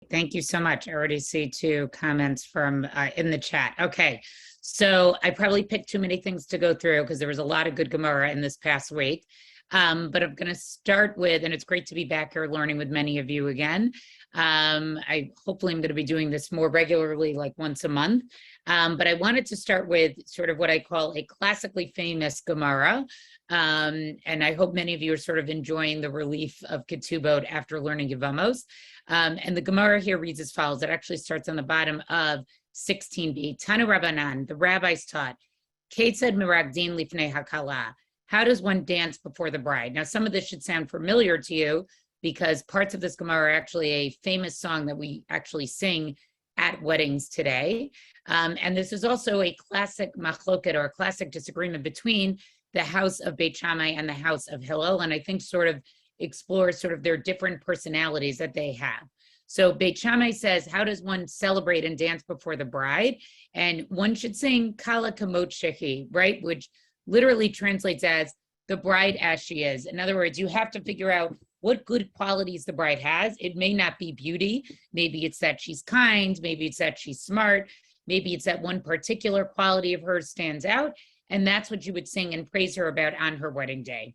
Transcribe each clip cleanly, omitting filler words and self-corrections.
Thank you so much. I already see two comments from in the chat. Okay, so I probably picked too many things to go through because there was a lot of good Gemara in this past week. But I'm going to start with, and it's great to be back here learning with many of you again. I hopefully I'm going to be doing this more regularly, like once a month. But I wanted to start with sort of what I call a classically famous Gemara. And I hope many of you are sort of enjoying the relief of Ketubot after learning Yevamos. And the Gemara here reads as follows. It actually starts on the bottom of 16b. Tanu Rabbanan, the rabbis taught, Ketzad miragdin lifnei hakala. How does one dance before the bride? Now, some of this should sound familiar to you because parts of this Gemara are actually a famous song that we actually sing at weddings today. And this is also a classic machloket, or a classic disagreement between the house of Beit Shammai and the house of Hillel, and I think sort of explores sort of their different personalities that they have. So Beit Shammai says, how does one celebrate and dance before the bride? And one should sing Kala Kamot Shehi, right? Which literally translates as the bride as she is. In other words, you have to figure out what good qualities the bride has. It may not be beauty. Maybe it's that she's kind. Maybe it's that she's smart. Maybe it's that one particular quality of hers stands out. And that's what you would sing and praise her about on her wedding day.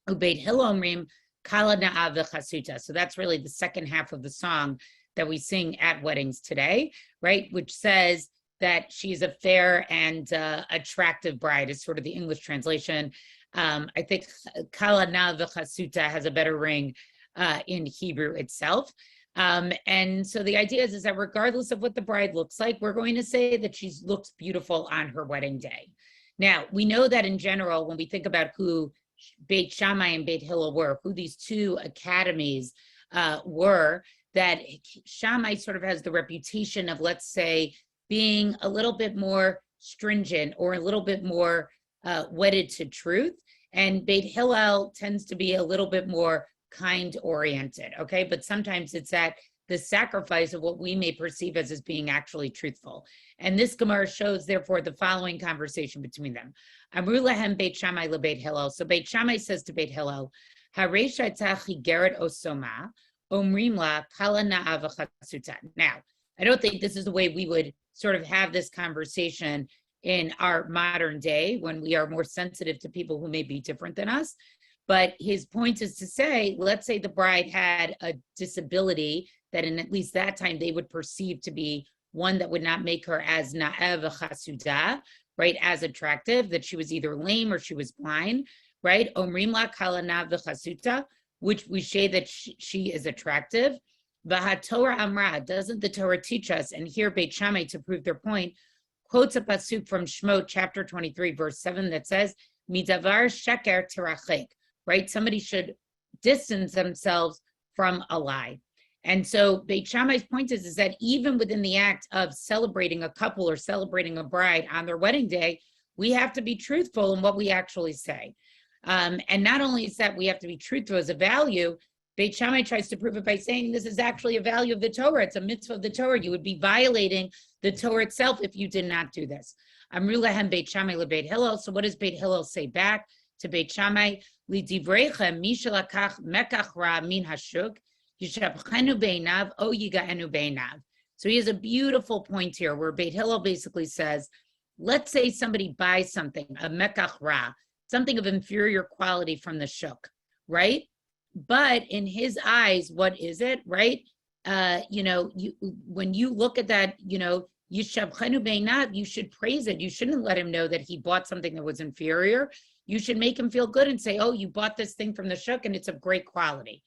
Ubeit Hilomrim Kala Na'av Chasuta. So that's really the second half of the song that we sing at weddings today, right? Which says that she's a fair and attractive bride is sort of the English translation. I think Kala Na'av Chasuta has a better ring in Hebrew itself. And so the idea is that regardless of what the bride looks like, we're going to say that she looks beautiful on her wedding day. Now, we know that in general, when we think about who Beit Shammai and Beit Hillel were, who these two academies were, that Shammai sort of has the reputation of, let's say, being a little bit more stringent or a little bit more wedded to truth. And Beit Hillel tends to be a little bit more kind-oriented, okay? But sometimes it's at the sacrifice of what we may perceive as being actually truthful. And this Gemara shows, therefore, the following conversation between them. Amru lahem Beit Shammai leBeit Hillel. So Beit Shammai says to Beit Hillel, Harei shayta chigeret osoma, omrim la kala na'av chasuta. Now, I don't think this is the way we would sort of have this conversation in our modern day when we are more sensitive to people who may be different than us. But his point is to say, let's say the bride had a disability that in at least that time they would perceive to be one that would not make her as na'ev chasuda, right, as attractive, that she was either lame or she was blind, right? Omrim la kala na'ev chasuta, which we say that she is attractive. V'hatorah amra, doesn't the Torah teach us, and here Beit Shammai, to prove their point, quotes a pasuk from Shemot chapter 23, verse 7 that says, midavar sheker terachek, right? Somebody should distance themselves from a lie. And so Beit Shammai's point is that even within the act of celebrating a couple or celebrating a bride on their wedding day, we have to be truthful in what we actually say. And not only is that we have to be truthful as a value, Beit Shammai tries to prove it by saying this is actually a value of the Torah. It's a mitzvah of the Torah. You would be violating the Torah itself if you did not do this. Amru lahem Beit Shammai leBeit Hillel. So what does Beit Hillel say back to Beit Shammai? Lidivrechem mishalakach mekach ra min hashuk yishabchenu beinav o yigaenu beinav. So he has a beautiful point here where Beit Hillel basically says, let's say somebody buys something, a mekach ra, something of inferior quality from the shuk, right? But in his eyes, what is it, right? When you look at that, yishabchenu beinav, you should praise it. You shouldn't let him know that he bought something that was inferior. You should make him feel good and say, oh, you bought this thing from the shuk and it's of great quality.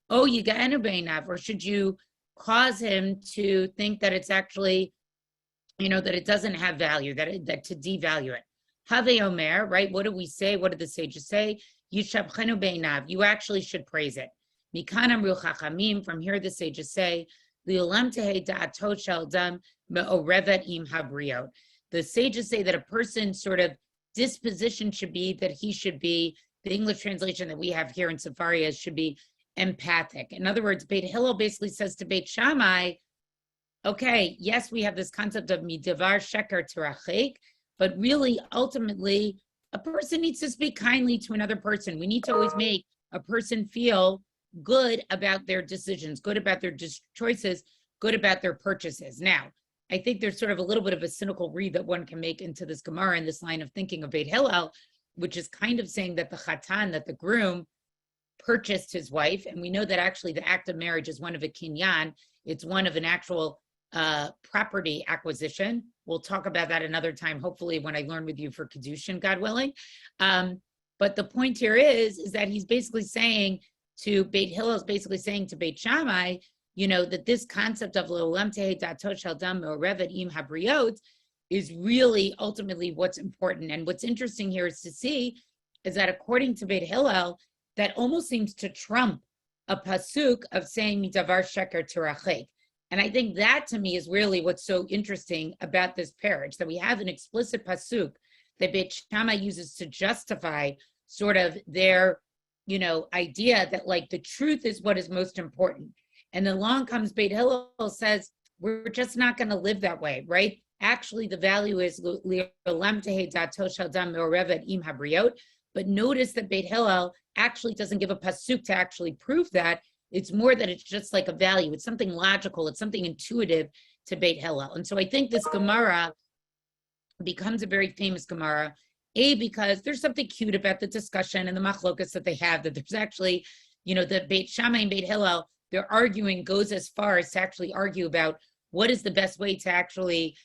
Oh, yigaenu beinav, or should you cause him to think that it's actually, that it doesn't have value, that to devalue it. Have omer, right? What do we say? What did the sages say? Yishabchenu beinav, you actually should praise it. Mikan amru chachamim, from here the sages say, li'olam tehei da'ato shel adam me'orevet im habriot. The sages say that a person's sort of disposition should be that he should be, the English translation that we have here in Sefaria should be empathic. In other words, Beit Hillel basically says to Beit Shammai, okay, yes, we have this concept of midavar sheker terachek, but really, ultimately, a person needs to speak kindly to another person. We need to always make a person feel good about their decisions, good about their choices, good about their purchases. Now, I think there's sort of a little bit of a cynical read that one can make into this Gemara and this line of thinking of Beit Hillel, which is kind of saying that the Chatan, that the groom, purchased his wife. And we know that actually the act of marriage is one of a kinyan. It's one of an actual property acquisition. We'll talk about that another time, hopefully when I learn with you for Kedushin, God willing. But the point here is that he's basically saying to Beit Hillel, is basically saying to Beit Shammai, that this concept of Le'olam tehei da'ato shel adam me'orevet im habriot is really ultimately what's important. And what's interesting here is to see is that according to Beit Hillel, that almost seems to trump a pasuk of saying midavar sheker tirachek. And I think that to me is really what's so interesting about this marriage, that we have an explicit pasuk that Beit Shammai uses to justify sort of their, idea that like the truth is what is most important. And then along comes Beit Hillel says, we're just not going to live that way, right? Actually, the value is le'olam tehei da'ato shel adam me'orevet im habriot. But notice that Beit Hillel actually doesn't give a pasuk to actually prove that. It's more that it's just like a value. It's something logical. It's something intuitive to Beit Hillel. And so I think this Gemara becomes a very famous Gemara, because there's something cute about the discussion and the machlokas that they have, that there's actually, the Beit Shammai and Beit Hillel, their arguing goes as far as to actually argue about what is the best way to actually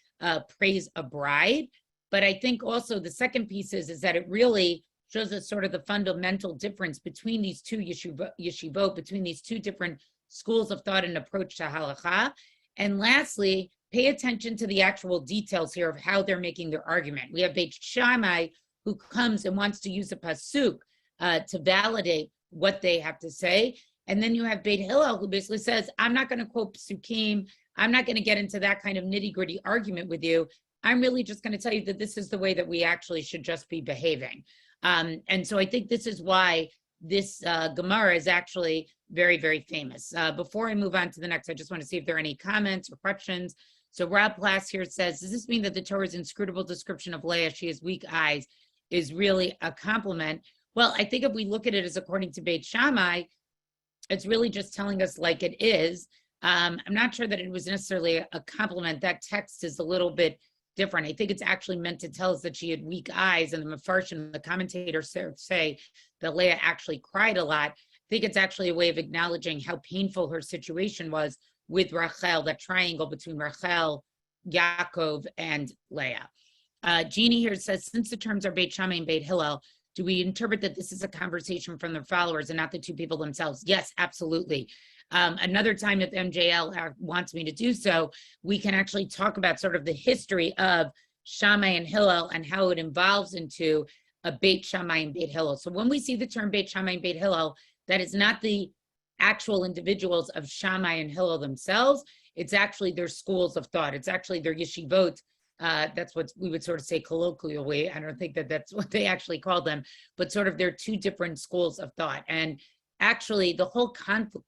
praise a bride. But I think also the second piece is that it really shows us sort of the fundamental difference between these two yeshivot, between these two different schools of thought and approach to halakha. And lastly, pay attention to the actual details here of how they're making their argument. We have Beit Shammai who comes and wants to use a pasuk to validate what they have to say. And then you have Beit Hillel who basically says, I'm not going to quote psukim. I'm not going to get into that kind of nitty-gritty argument with you. I'm really just going to tell you that this is the way that we actually should just be behaving. And so I think this is why this Gemara is actually very, very famous. Before I move on to the next, I just want to see if there are any comments or questions. So Rob Plass here says, does this mean that the Torah's inscrutable description of Leah, she has weak eyes, is really a compliment? Well, I think if we look at it as according to Beit Shammai, it's really just telling us like it is. I'm not sure that it was necessarily a compliment. That text is a little bit different. I think it's actually meant to tell us that she had weak eyes, and the Mefarshim, the commentators say that Leah actually cried a lot. I think it's actually a way of acknowledging how painful her situation was with Rachel, that triangle between Rachel, Yaakov, and Leah. Jeannie here says, since the terms are Beit Shammai and Beit Hillel, do we interpret that this is a conversation from their followers and not the two people themselves? Yes, absolutely. Another time, if MJL wants me to do so, we can actually talk about sort of the history of Shammai and Hillel and how it evolves into a Beit Shammai and Beit Hillel. So when we see the term Beit Shammai and Beit Hillel, that is not the actual individuals of Shammai and Hillel themselves. It's actually their schools of thought. It's actually their yeshivot. That's what we would sort of say colloquially. I don't think that that's what they actually call them, but sort of they're two different schools of thought. And actually the whole conflict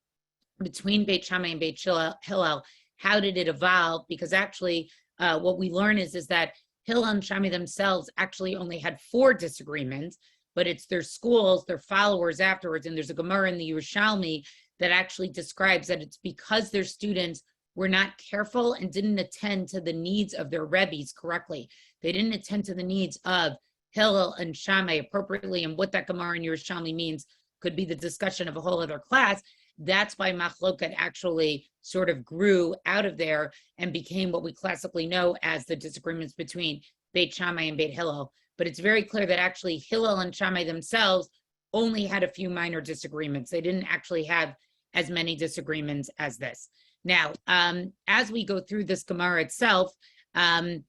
between Beit Shammai and Beit Hillel, how did it evolve? Because actually what we learn is that Hillel and Shammai themselves actually only had 4 disagreements, but it's their schools, their followers afterwards. And there's a Gemara in the Yerushalmi that actually describes that it's because their students were not careful and didn't attend to the needs of their rebbes correctly. They didn't attend to the needs of Hillel and Shammai appropriately. And what that Gemara in Yerushalmi means could be the discussion of a whole other class. That's why machloket actually sort of grew out of there and became what we classically know as the disagreements between Beit Shammai and Beit Hillel. But it's very clear that actually Hillel and Shammai themselves only had a few minor disagreements. They didn't actually have as many disagreements as this. Now, as we go through this Gemara itself, thank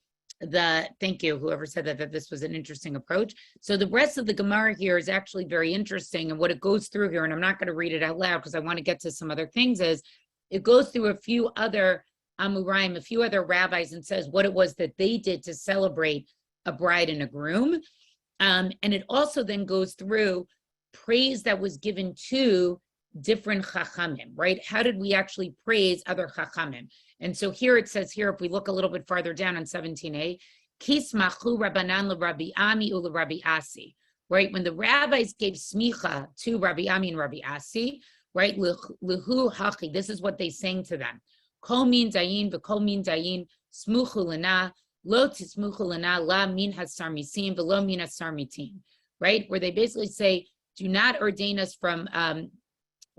you, whoever said that this was an interesting approach. So the rest of the Gemara here is actually very interesting. And what it goes through here, and I'm not going to read it out loud because I want to get to some other things, is it goes through a few other Amoraim, a few other rabbis, and says what it was that they did to celebrate a bride and a groom. And it also then goes through praise that was given to different chachamim, right? How did we actually praise other chachamim? And so here it says here, if we look a little bit farther down on 17a, Kismachu Rabbanan LeRabbi Ami uLeRabbi Asi, right? When the rabbis gave smicha to Rabbi Ami and Rabbi Asi, right? Lehu Hachi, this is what they sang to them. Kol min dayin v'kol min dayin smuchu lana, lo tismuchu lana la min hasar misim v'lo min hasar mitim, right? Where they basically say, do not ordain us from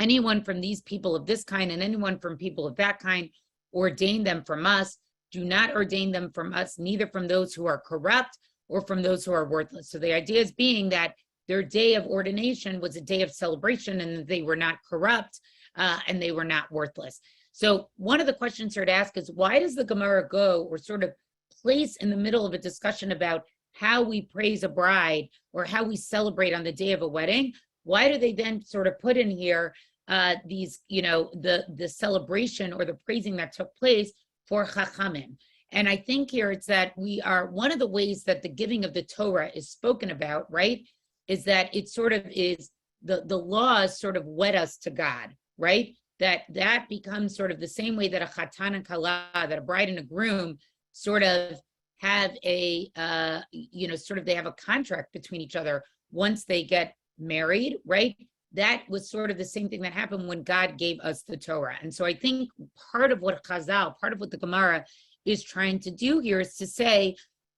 anyone from these people of this kind and anyone from people of that kind. Ordain them from us. Do not ordain them from us, neither from those who are corrupt or from those who are worthless. So the idea is being that their day of ordination was a day of celebration and they were not corrupt and they were not worthless. So one of the questions here to ask is, why does the Gemara go or sort of place in the middle of a discussion about how we praise a bride or how we celebrate on the day of a wedding? Why do they then sort of put in here these, the celebration or the praising that took place for Chachamim? And I think here it's that we are, one of the ways that the giving of the Torah is spoken about, right, is that it sort of is, the laws sort of wed us to God, right? That becomes sort of the same way that a chatan and kala, that a bride and a groom sort of have a, sort of they have a contract between each other once they get married, right? That was sort of the same thing that happened when God gave us the Torah. And so I think part of what Chazal, part of what the Gemara is trying to do here is to say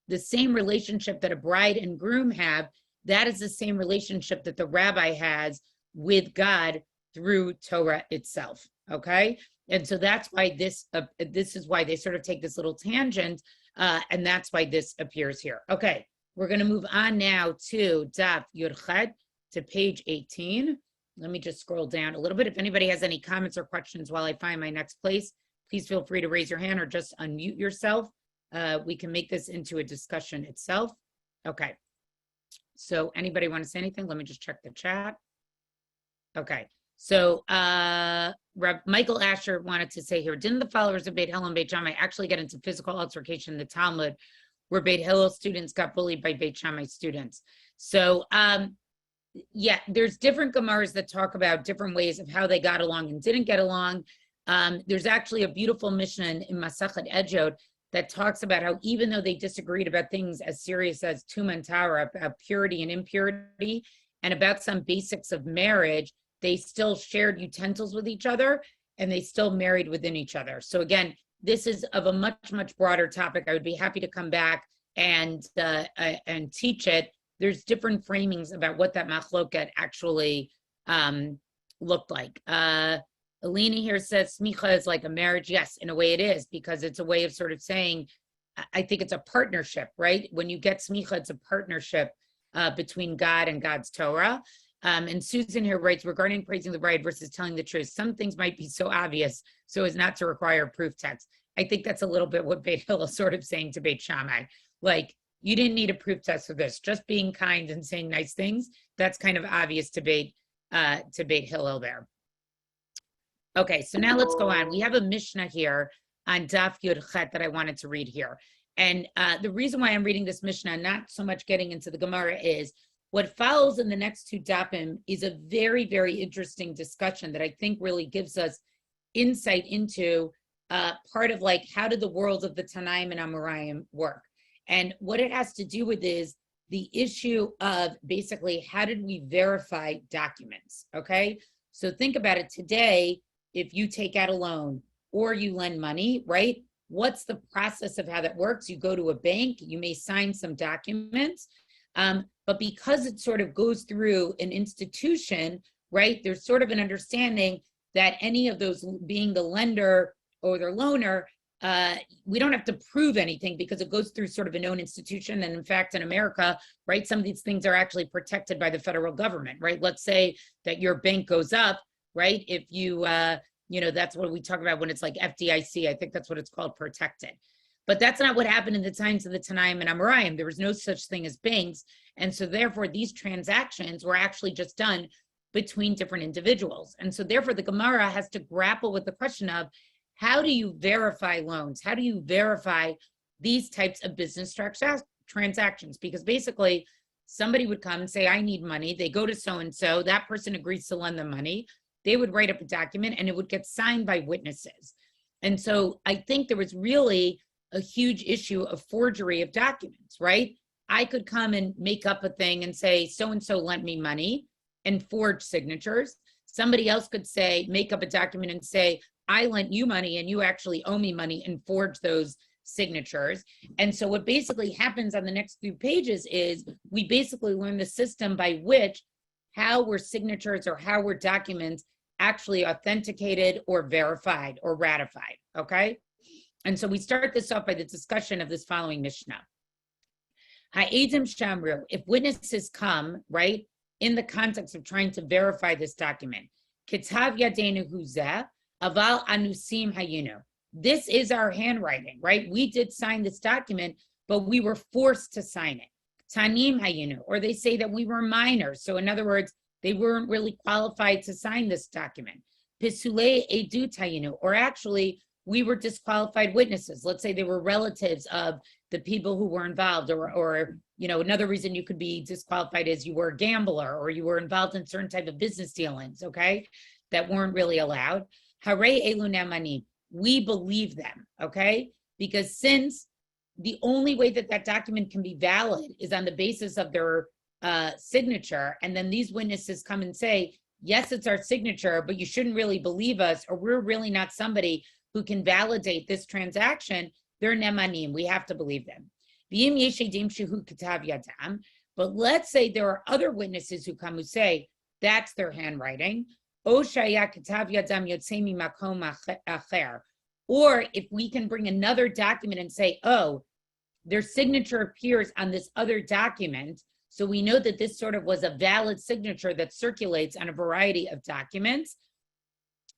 the same relationship that a bride and groom have, that is the same relationship that the rabbi has with God through Torah itself, okay? And so that's why this is why they sort of take this little tangent, and that's why this appears here. Okay, we're going to move on now to Daf Yomi, to page 18. Let me just scroll down a little bit. If anybody has any comments or questions while I find my next place, please feel free to raise your hand or just unmute yourself. We can make this into a discussion itself. Okay. So anybody want to say anything? Let me just check the chat. Okay. So Reb Michael Asher wanted to say here, didn't the followers of Beit Hillel and Beit Shammai actually get into physical altercation in the Talmud where Beit Hillel students got bullied by Beit Shammai students? So yeah, there's different Gemaras that talk about different ways of how they got along and didn't get along. There's actually a beautiful Mishnah in Masachet Ejod that talks about how even though they disagreed about things as serious as Tuma and Tara, about purity and impurity, and about some basics of marriage, they still shared utensils with each other and they still married within each other. So again, this is of a much, much broader topic. I would be happy to come back and teach it. There's different framings about what that machloket actually looked like. Alina here says smicha is like a marriage. Yes, in a way it is, because it's a way of sort of saying, I think it's a partnership, right? When you get smicha, it's a partnership between God and God's Torah. And Susan here writes, regarding praising the bride versus telling the truth, some things might be so obvious so as not to require proof text. I think that's a little bit what Beit Hillel is sort of saying to Beit Shammai. Like, you didn't need a proof test for this. Just being kind and saying nice things, that's kind of obvious to Beit Hillel there. Okay, so now let's go on. We have a Mishnah here on Daf Yomi that I wanted to read here. And the reason why I'm reading this Mishnah, not so much getting into the Gemara, is what follows in the next two Dafim is a very, very interesting discussion that I think really gives us insight into part of like, how did the worlds of the Tanaim and Amoraim work? And what it has to do with is the issue of basically, how did we verify documents, okay? So think about it today. If you take out a loan or you lend money, right? What's the process of how that works? You go to a bank, you may sign some documents, but because it sort of goes through an institution, right? There's sort of an understanding that any of those, being the lender or the loaner, we don't have to prove anything because it goes through sort of a known institution. And in fact, in America, right, some of these things are actually protected by the federal government, right? Let's say that your bank goes up, right? If you, that's what we talk about when it's like FDIC, I think that's what it's called, protected. But that's not what happened in the times of the Tanaim and Amoraim. There was no such thing as banks. And so therefore, these transactions were actually just done between different individuals. And so therefore, the Gemara has to grapple with the question of, how do you verify loans? How do you verify these types of business transactions? Because basically, somebody would come and say, I need money. They go to so-and-so. That person agrees to lend them money. They would write up a document and it would get signed by witnesses. And so I think there was really a huge issue of forgery of documents, right? I could come and make up a thing and say, so-and-so lent me money and forge signatures. Somebody else could say, make up a document and say, I lent you money and you actually owe me money, and forge those signatures. And so what basically happens on the next few pages is we basically learn the system by which how were signatures or how were documents actually authenticated or verified or ratified, okay? And so we start this off by the discussion of this following Mishnah. Ha'edim shamru, if witnesses come, right, in the context of trying to verify this document, kitav Yardaena Osband, aval anusim hayinu. This is our handwriting, right? We did sign this document, but we were forced to sign it. Tanim hayinu, or they say that we were minors. So in other words, they weren't really qualified to sign this document. Pisule edut hayinu, or actually we were disqualified witnesses. Let's say they were relatives of the people who were involved, or another reason you could be disqualified is you were a gambler or you were involved in certain type of business dealings, okay, that weren't really allowed. Hare elu nemanim, we believe them, okay, because since the only way that that document can be valid is on the basis of their signature, and then these witnesses come and say, yes, it's our signature, but you shouldn't really believe us, or we're really not somebody who can validate this transaction, they're nemanim. We have to believe them. But let's say there are other witnesses who come who say that's their handwriting. Or if we can bring another document and say, oh, their signature appears on this other document, so we know that this sort of was a valid signature that circulates on a variety of documents.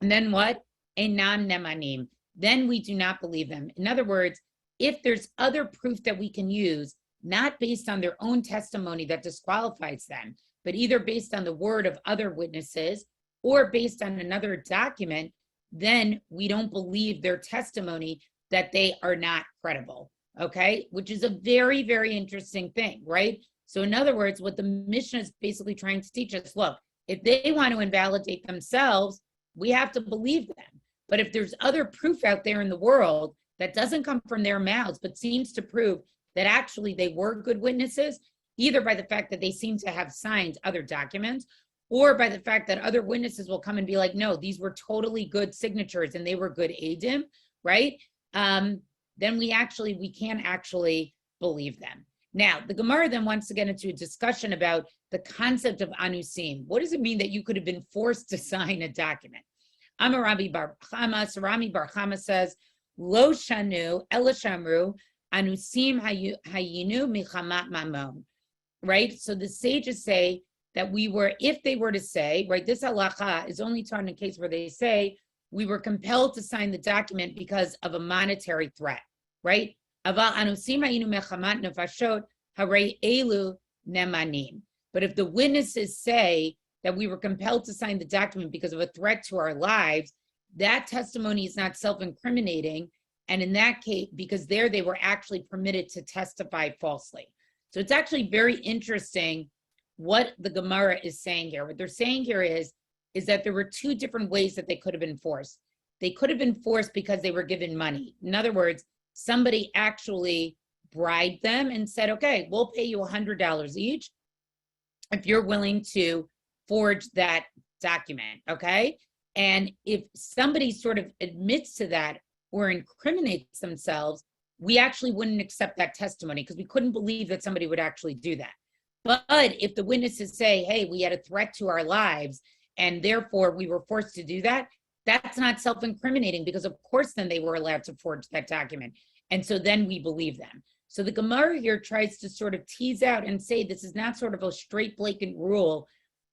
And then what? Enam nemanim. Then we do not believe them. In other words, if there's other proof that we can use, not based on their own testimony that disqualifies them, but either based on the word of other witnesses or based on another document, then we don't believe their testimony that they are not credible, okay? Which is a very, very interesting thing, right? So in other words, what the Mishnah is basically trying to teach us, look, if they want to invalidate themselves, we have to believe them. But if there's other proof out there in the world that doesn't come from their mouths, but seems to prove that actually they were good witnesses, either by the fact that they seem to have signed other documents, or by the fact that other witnesses will come and be like, no, these were totally good signatures and they were good edim, right? Then we can actually believe them. Now, the Gemara then wants to get into a discussion about the concept of anusim. What does it mean that you could have been forced to sign a document? Amarabi Bar Chama, Sarami Bar Chama says, Lo shanu elashamru anusim hayinu michamat mamon. Right? So the sages say that if they were to say, right, this halacha is only taught in a case where they say, we were compelled to sign the document because of a monetary threat, right? Aval anusim hayinu mechamat nefashot harei elu nemanim. But if the witnesses say that we were compelled to sign the document because of a threat to our lives, that testimony is not self-incriminating. And in that case, because they were actually permitted to testify falsely. So it's actually very interesting what the Gemara is saying here. What they're saying here is that there were two different ways that they could have been forced. They could have been forced because they were given money. In other words, somebody actually bribed them and said, okay, we'll pay you $100 each if you're willing to forge that document, okay? And if somebody sort of admits to that or incriminates themselves, we actually wouldn't accept that testimony because we couldn't believe that somebody would actually do that. But if the witnesses say, hey, we had a threat to our lives and therefore we were forced to do that, that's not self-incriminating because of course then they were allowed to forge that document. And so then we believe them. So the Gemara here tries to sort of tease out and say this is not sort of a straight blatant rule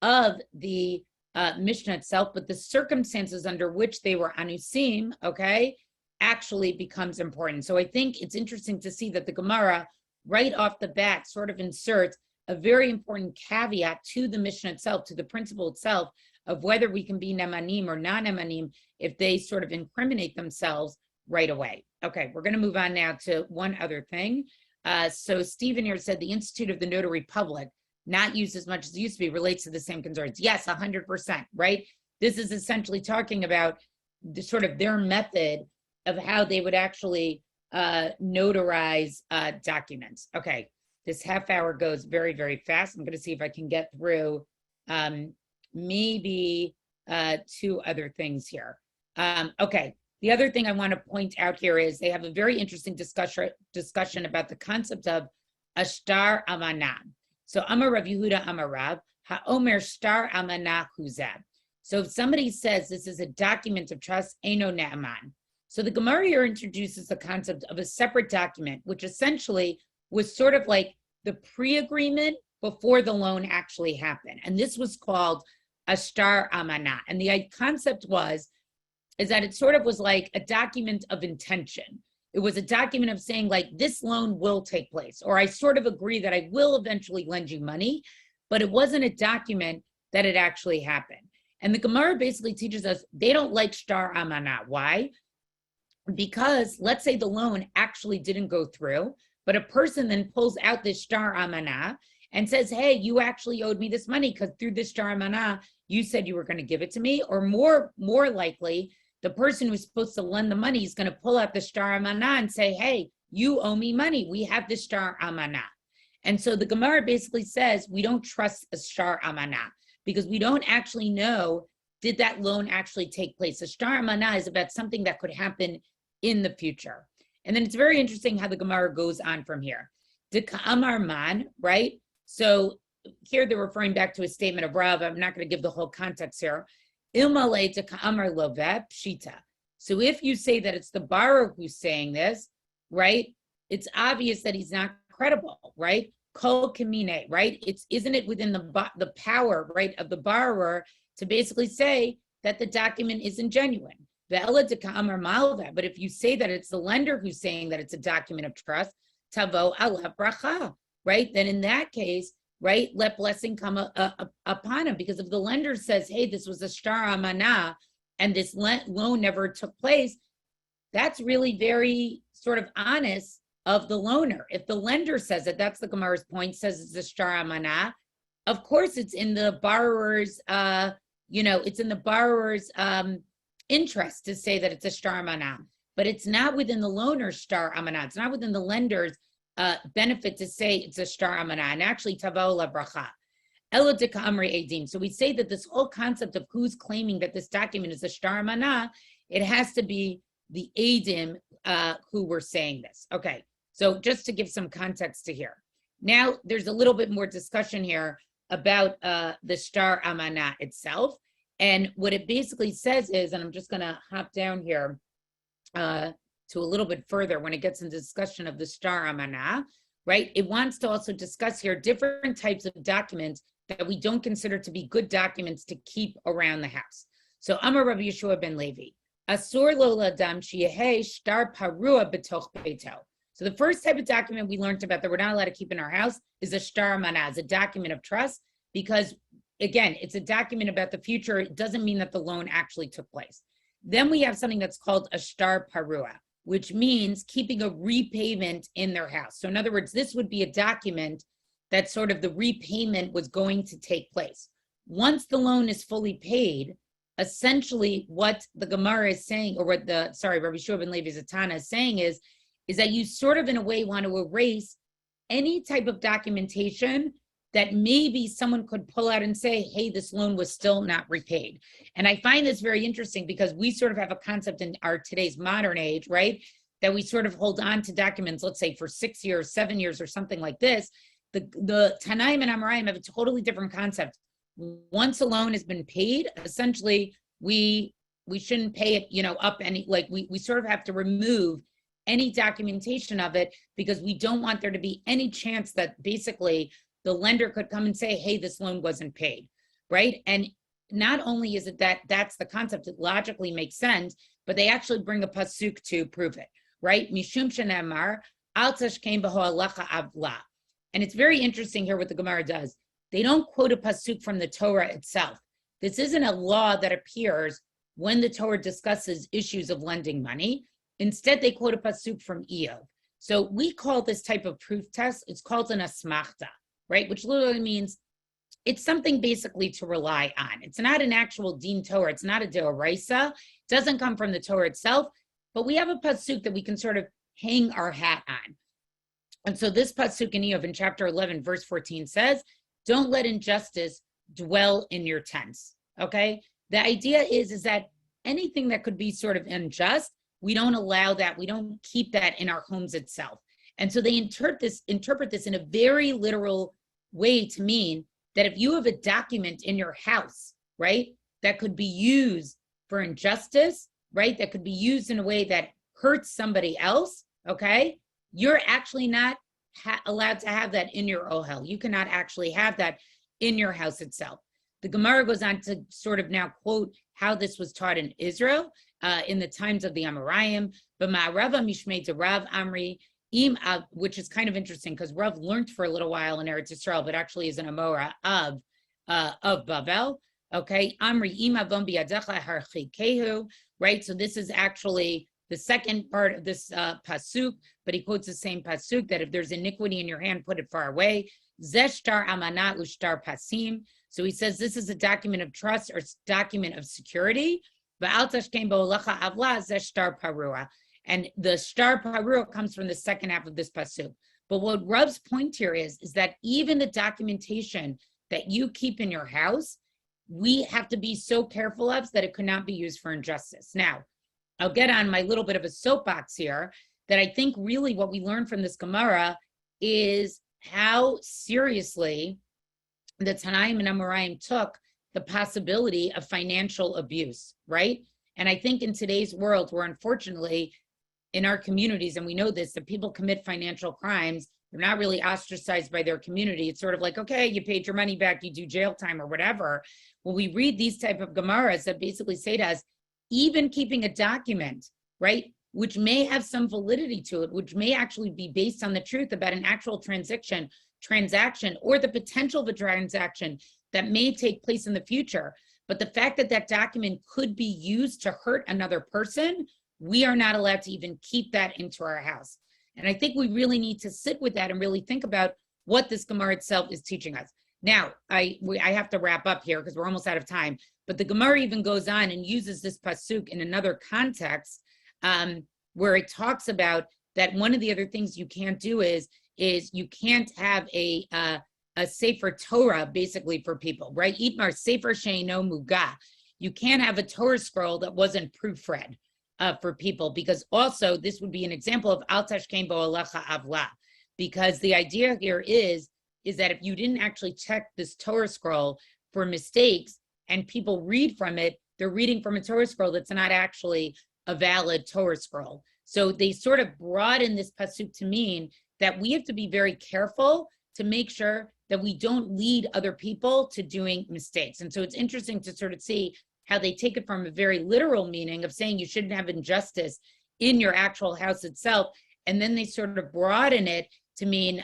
of the Mishnah itself, but the circumstances under which they were anusim, okay, actually becomes important. So I think it's interesting to see that the Gemara right off the bat sort of inserts a very important caveat to the Mishnah itself, to the principle itself of whether we can be nemanim or non-nemanim if they sort of incriminate themselves right away. Okay, we're going to move on now to one other thing. So Stephen here said the Institute of the Notary Public, not used as much as it used to be, relates to the same concerns. Yes, 100%, right? This is essentially talking about the sort of their method of how they would actually notarize documents. Okay, this half hour goes very, very fast. I'm going to see if I can get through maybe two other things here. Okay. The other thing I want to point out here is they have a very interesting discussion about the concept of ashtar amanah. So Amar Rav Yehuda Amar Rav HaOmer shtar amanah huzeh. So if somebody says this is a document of trust, Eino Na'aman. So the Gemara here introduces the concept of a separate document, which essentially was sort of like the pre-agreement before the loan actually happened. And this was called ashtar amanah. And the concept is that it sort of was like a document of intention. It was a document of saying like, this loan will take place, or I sort of agree that I will eventually lend you money, but it wasn't a document that it actually happened. And the Gemara basically teaches us they don't like shtar amanah. Why? Because let's say the loan actually didn't go through, but a person then pulls out this shtar amanah and says, hey, you actually owed me this money because through this shtar amanah, you said you were going to give it to me. Or more likely, the person who's supposed to lend the money is going to pull out the shtar amanah and say, hey, you owe me money. We have the shtar amanah. And so the Gemara basically says we don't trust a shtar amanah because we don't actually know, did that loan actually take place? A shtar amanah is about something that could happen in the future. And then it's very interesting how the Gemara goes on from here. De ka'amar man, right? So here they're referring back to a statement of Rav. I'm not going to give the whole context here. Ilmale de ka'amar loveh pshita. So if you say that it's the borrower who's saying this, right? It's obvious that he's not credible, right? Kol kamine, right? Isn't it within the power, right, of the borrower to basically say that the document isn't genuine? But if you say that it's the lender who's saying that it's a document of trust, tavo ala bracha, right? Then in that case, right, let blessing come upon him. Because if the lender says, hey, this was a shtar amanah and this loan never took place, that's really very sort of honest of the loaner. If the lender says it, that's the Gemara's point, says it's a shtar amanah, of course it's in the borrower's, it's in the borrower's interest to say that it's a shtar amanah, but it's not within the loaner's shtar amanah. It's not within the lender's benefit to say it's a shtar amanah. And actually, tavo la bracha. Elo de ka'amri edim. So we say that this whole concept of who's claiming that this document is a shtar amanah, it has to be the edim who were saying this. Okay, so just to give some context to here. Now, there's a little bit more discussion here about the shtar amanah itself. And what it basically says is, and I'm just going to hop down here to a little bit further when it gets into discussion of the shtar amanah, right? It wants to also discuss here different types of documents that we don't consider to be good documents to keep around the house. So Amar Rabbi Yeshua ben Levi, Asur lo ladam sheyehei shtar parua betoch beito. So the first type of document we learned about that we're not allowed to keep in our house is a shtar amanah, is a document of trust, because again, it's a document about the future. It doesn't mean that the loan actually took place. Then we have something that's called a shtar parua, which means keeping a repayment in their house. So in other words, this would be a document that sort of the repayment was going to take place. Once the loan is fully paid, essentially what the Gemara is saying, or what Rabbi Yeshua ben Levi Zatana is saying is that you sort of in a way want to erase any type of documentation that maybe someone could pull out and say, hey, this loan was still not repaid. And I find this very interesting because we sort of have a concept in our today's modern age, right? That we sort of hold on to documents, let's say for 6 years, 7 years, or something like this. The Tanaim and Amoraim have a totally different concept. Once a loan has been paid, essentially we shouldn't pay it, up any, like we sort of have to remove any documentation of it because we don't want there to be any chance that basically the lender could come and say, hey, this loan wasn't paid, right? And not only is it that's the concept, it logically makes sense, but they actually bring a pasuk to prove it, right? Mishum shenemar, al tashkein b'ho alecha avla. And it's very interesting here what the Gemara does. They don't quote a pasuk from the Torah itself. This isn't a law that appears when the Torah discusses issues of lending money. Instead, they quote a pasuk from Iyov. So we call this type of proof test, it's called an asmachta, right? Which literally means it's something basically to rely on. It's not an actual din Torah. It's not a deoraisa. It doesn't come from the Torah itself, but we have a pasuk that we can sort of hang our hat on. And so this pasuk in Iyov in chapter 11, verse 14 says, don't let injustice dwell in your tents, okay? The idea is that anything that could be sort of unjust, we don't allow that. We don't keep that in our homes itself. And so they interpret this in a very literal way to mean that if you have a document in your house, right, that could be used for injustice, right, that could be used in a way that hurts somebody else, okay, you're actually not allowed to have that in your ohel. You cannot actually have that in your house itself. The Gemara goes on to sort of now quote how this was taught in Israel in the times of the Amoraim, B'ma'arava mishmei de Rav Amri, which is kind of interesting because Rav learned for a little while in Eretz Yisrael, but actually is an Amora of Bavel. Okay, Amri im avon biyadecha harchikehu, right? So this is actually the second part of this pasuk, but he quotes the same pasuk that if there's iniquity in your hand, put it far away. Zeshtar amanat ushtar pasim. So he says this is a document of trust or document of security. And the shtar parua comes from the second half of this pasuk. But what Rav's point here is that even the documentation that you keep in your house, we have to be so careful of that it could not be used for injustice. Now, I'll get on my little bit of a soapbox here that I think really what we learned from this Gemara is how seriously the Tanaim and Amoraim took the possibility of financial abuse, right? And I think in today's world, where unfortunately in our communities, and we know this, that people commit financial crimes, they're not really ostracized by their community. It's sort of like, okay, you paid your money back, you do jail time or whatever. Well, we read these type of Gemaras that basically say to us, even keeping a document, right, which may have some validity to it, which may actually be based on the truth about an actual transaction or the potential of a transaction that may take place in the future. But the fact that that document could be used to hurt another person, we are not allowed to even keep that into our house. And I think we really need to sit with that and really think about what this Gemara itself is teaching us. Now, I have to wrap up here because we're almost out of time, but the Gemara even goes on and uses this pasuk in another context where it talks about that one of the other things you can't do is you can't have a sefer Torah basically for people, right? Itmar sefer sheino muga. You can't have a Torah scroll that wasn't proofread for people, because also this would be an example of al tashkein bo alecha avla, because the idea here is that if you didn't actually check this Torah scroll for mistakes and people read from it, they're reading from a Torah scroll that's not actually a valid Torah scroll. So they sort of brought in this pasuk to mean that we have to be very careful to make sure that we don't lead other people to doing mistakes. And so it's interesting to sort of see how they take it from a very literal meaning of saying you shouldn't have injustice in your actual house itself. And then they sort of broaden it to mean,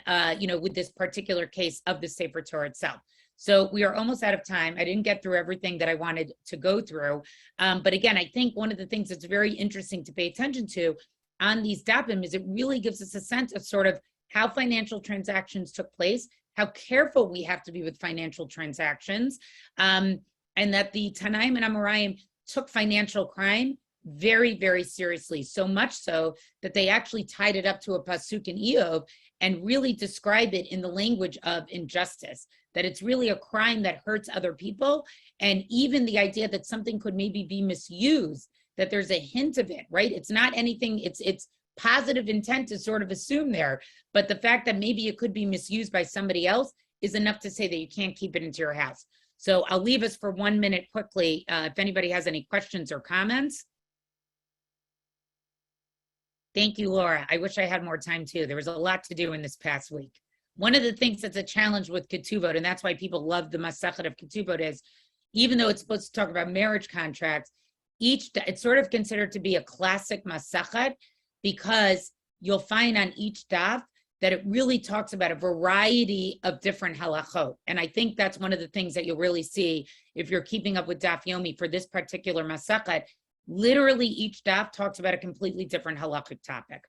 with this particular case of the Sefer Torah itself. So we are almost out of time. I didn't get through everything that I wanted to go through. But again, I think one of the things that's very interesting to pay attention to on these dapim is it really gives us a sense of sort of how financial transactions took place, how careful we have to be with financial transactions, and that the Tanaim and Amoraim took financial crime very, very seriously, so much so that they actually tied it up to a pasuk in Eov and really describe it in the language of injustice, that it's really a crime that hurts other people. And even the idea that something could maybe be misused, that there's a hint of it, right? It's not anything, it's positive intent to sort of assume there, but the fact that maybe it could be misused by somebody else is enough to say that you can't keep it into your house. So I'll leave us for 1 minute quickly, if anybody has any questions or comments. Thank you, Laura. I wish I had more time too. There was a lot to do in this past week. One of the things that's a challenge with Ketuvot, and that's why people love the Masachet of Ketuvot, is even though it's supposed to talk about marriage contracts, it's sort of considered to be a classic Masachet, because you'll find on each daf that it really talks about a variety of different halachot. And I think that's one of the things that you'll really see if you're keeping up with Daf Yomi for this particular Masachet. Literally each daf talks about a completely different halachic topic.